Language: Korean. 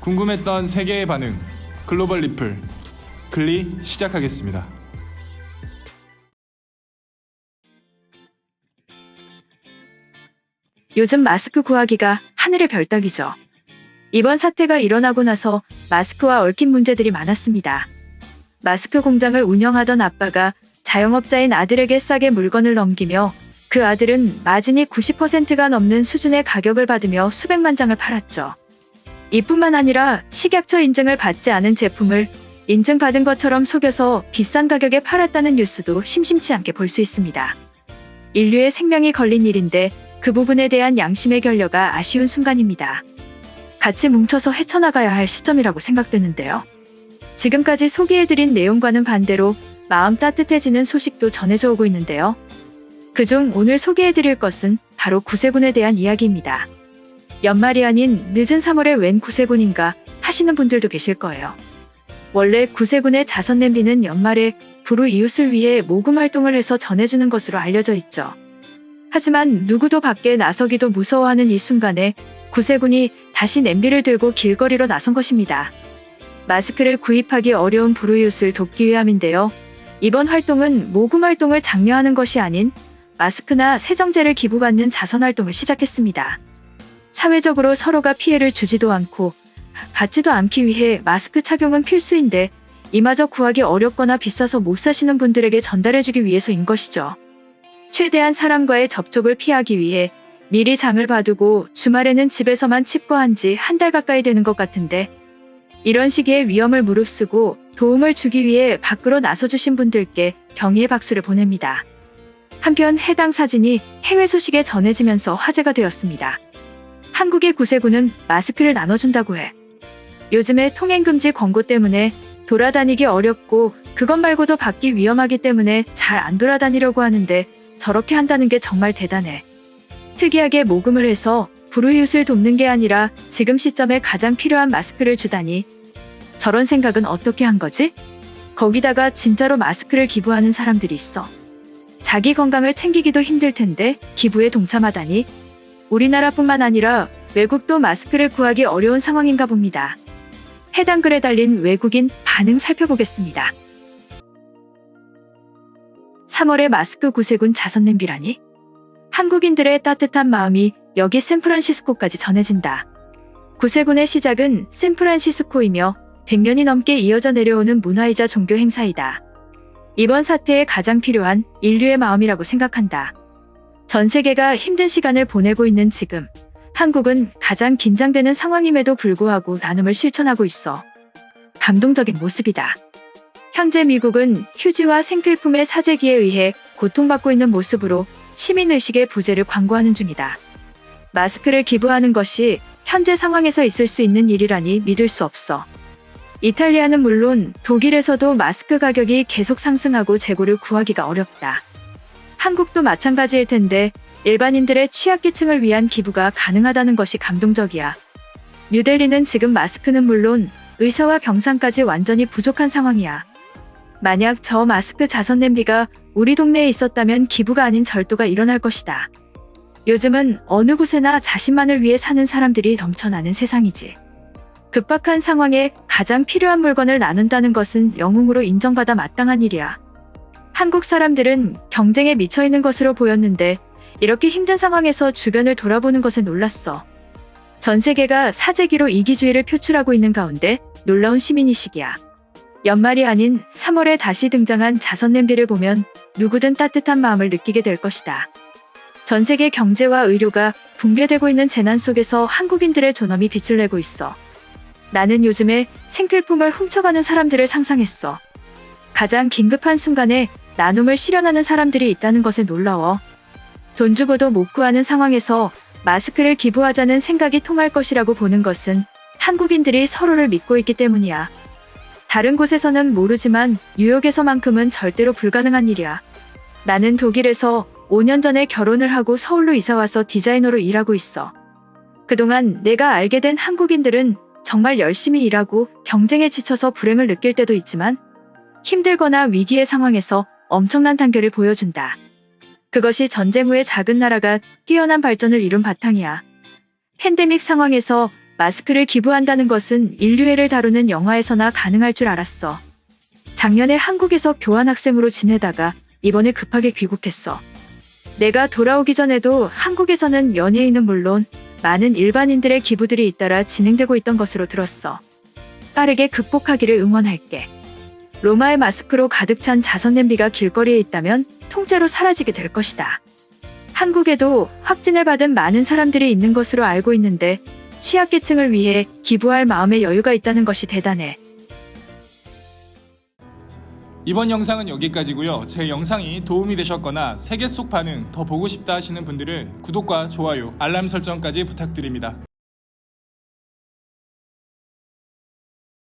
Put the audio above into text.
궁금했던 세계의 반응, 글로벌 리플, 글리 시작하겠습니다. 요즘 마스크 구하기가 하늘의 별 따기죠. 이번 사태가 일어나고 나서 마스크와 얽힌 문제들이 많았습니다. 마스크 공장을 운영하던 아빠가 자영업자인 아들에게 싸게 물건을 넘기며 그 아들은 마진이 90%가 넘는 수준의 가격을 받으며 수백만 장을 팔았죠. 이뿐만 아니라 식약처 인증을 받지 않은 제품을 인증받은 것처럼 속여서 비싼 가격에 팔았다는 뉴스도 심심치 않게 볼 수 있습니다. 인류의 생명이 걸린 일인데 그 부분에 대한 양심의 결여가 아쉬운 순간입니다. 같이 뭉쳐서 헤쳐나가야 할 시점이라고 생각되는데요. 지금까지 소개해드린 내용과는 반대로 마음 따뜻해지는 소식도 전해져 오고 있는데요. 그중 오늘 소개해드릴 것은 바로 구세군에 대한 이야기입니다. 연말이 아닌 늦은 3월에 웬 구세군인가 하시는 분들도 계실 거예요. 원래 구세군의 자선 냄비는 연말에 불우 이웃을 위해 모금 활동을 해서 전해주는 것으로 알려져 있죠. 하지만 누구도 밖에 나서기도 무서워하는 이 순간에 구세군이 다시 냄비를 들고 길거리로 나선 것입니다. 마스크를 구입하기 어려운 불우이웃을 돕기 위함인데요. 이번 활동은 모금 활동을 장려하는 것이 아닌 마스크나 세정제를 기부받는 자선 활동을 시작했습니다. 사회적으로 서로가 피해를 주지도 않고 받지도 않기 위해 마스크 착용은 필수인데 이마저 구하기 어렵거나 비싸서 못 사시는 분들에게 전달해주기 위해서인 것이죠. 최대한 사람과의 접촉을 피하기 위해 미리 장을 봐두고 주말에는 집에서만 칩거한 지 한 달 가까이 되는 것 같은데 이런 시기에 위험을 무릅쓰고 도움을 주기 위해 밖으로 나서주신 분들께 경의의 박수를 보냅니다. 한편 해당 사진이 해외 소식에 전해지면서 화제가 되었습니다. 한국의 구세군은 마스크를 나눠준다고 해. 요즘에 통행금지 권고 때문에 돌아다니기 어렵고 그것 말고도 받기 위험하기 때문에 잘 안 돌아다니려고 하는데 저렇게 한다는 게 정말 대단해. 특이하게 모금을 해서 불우이웃을 돕는 게 아니라 지금 시점에 가장 필요한 마스크를 주다니 저런 생각은 어떻게 한 거지? 거기다가 진짜로 마스크를 기부하는 사람들이 있어. 자기 건강을 챙기기도 힘들 텐데 기부에 동참하다니 우리나라뿐만 아니라 외국도 마스크를 구하기 어려운 상황인가 봅니다. 해당 글에 달린 외국인 반응 살펴보겠습니다. 3월에 마스크 구세군 자선 냄비라니? 한국인들의 따뜻한 마음이 여기 샌프란시스코까지 전해진다. 구세군의 시작은 샌프란시스코이며 100년이 넘게 이어져 내려오는 문화이자 종교 행사이다. 이번 사태에 가장 필요한 인류의 마음이라고 생각한다. 전 세계가 힘든 시간을 보내고 있는 지금, 한국은 가장 긴장되는 상황임에도 불구하고 나눔을 실천하고 있어. 감동적인 모습이다. 현재 미국은 휴지와 생필품의 사재기에 의해 고통받고 있는 모습으로 시민의식의 부재를 광고하는 중이다. 마스크를 기부하는 것이 현재 상황에서 있을 수 있는 일이라니 믿을 수 없어. 이탈리아는 물론 독일에서도 마스크 가격이 계속 상승하고 재고를 구하기가 어렵다. 한국도 마찬가지일 텐데 일반인들의 취약계층을 위한 기부가 가능하다는 것이 감동적이야. 뉴델리는 지금 마스크는 물론 의사와 병상까지 완전히 부족한 상황이야. 만약 저 마스크 자선 냄비가 우리 동네에 있었다면 기부가 아닌 절도가 일어날 것이다. 요즘은 어느 곳에나 자신만을 위해 사는 사람들이 넘쳐나는 세상이지. 급박한 상황에 가장 필요한 물건을 나눈다는 것은 영웅으로 인정받아 마땅한 일이야. 한국 사람들은 경쟁에 미쳐있는 것으로 보였는데 이렇게 힘든 상황에서 주변을 돌아보는 것에 놀랐어. 전 세계가 사재기로 이기주의를 표출하고 있는 가운데 놀라운 시민의식이야. 연말이 아닌 3월에 다시 등장한 자선 냄비를 보면 누구든 따뜻한 마음을 느끼게 될 것이다. 전 세계 경제와 의료가 붕괴되고 있는 재난 속에서 한국인들의 존엄이 빛을 내고 있어. 나는 요즘에 생필품을 훔쳐가는 사람들을 상상했어. 가장 긴급한 순간에 나눔을 실현하는 사람들이 있다는 것에 놀라워. 돈 주고도 못 구하는 상황에서 마스크를 기부하자는 생각이 통할 것이라고 보는 것은 한국인들이 서로를 믿고 있기 때문이야. 다른 곳에서는 모르지만 뉴욕에서만큼은 절대로 불가능한 일이야. 나는 독일에서 5년 전에 결혼을 하고 서울로 이사와서 디자이너로 일하고 있어. 그동안 내가 알게 된 한국인들은 정말 열심히 일하고 경쟁에 지쳐서 불행을 느낄 때도 있지만 힘들거나 위기의 상황에서 엄청난 단결을 보여준다. 그것이 전쟁 후에 작은 나라가 뛰어난 발전을 이룬 바탕이야. 팬데믹 상황에서 마스크를 기부한다는 것은 인류애를 다루는 영화에서나 가능할 줄 알았어. 작년에 한국에서 교환학생으로 지내다가 이번에 급하게 귀국했어. 내가 돌아오기 전에도 한국에서는 연예인은 물론 많은 일반인들의 기부들이 잇따라 진행되고 있던 것으로 들었어. 빠르게 극복하기를 응원할게. 로마의 마스크로 가득 찬 자선 냄비가 길거리에 있다면 통째로 사라지게 될 것이다. 한국에도 확진을 받은 많은 사람들이 있는 것으로 알고 있는데 취약계층을 위해 기부할 마음의 여유가 있다는 것이 대단해. 이번 영상은 여기까지고요. 제 영상이 도움이 되셨거나 세계 속 반응 더 보고 싶다 하시는 분들은 구독과 좋아요, 알람 설정까지 부탁드립니다.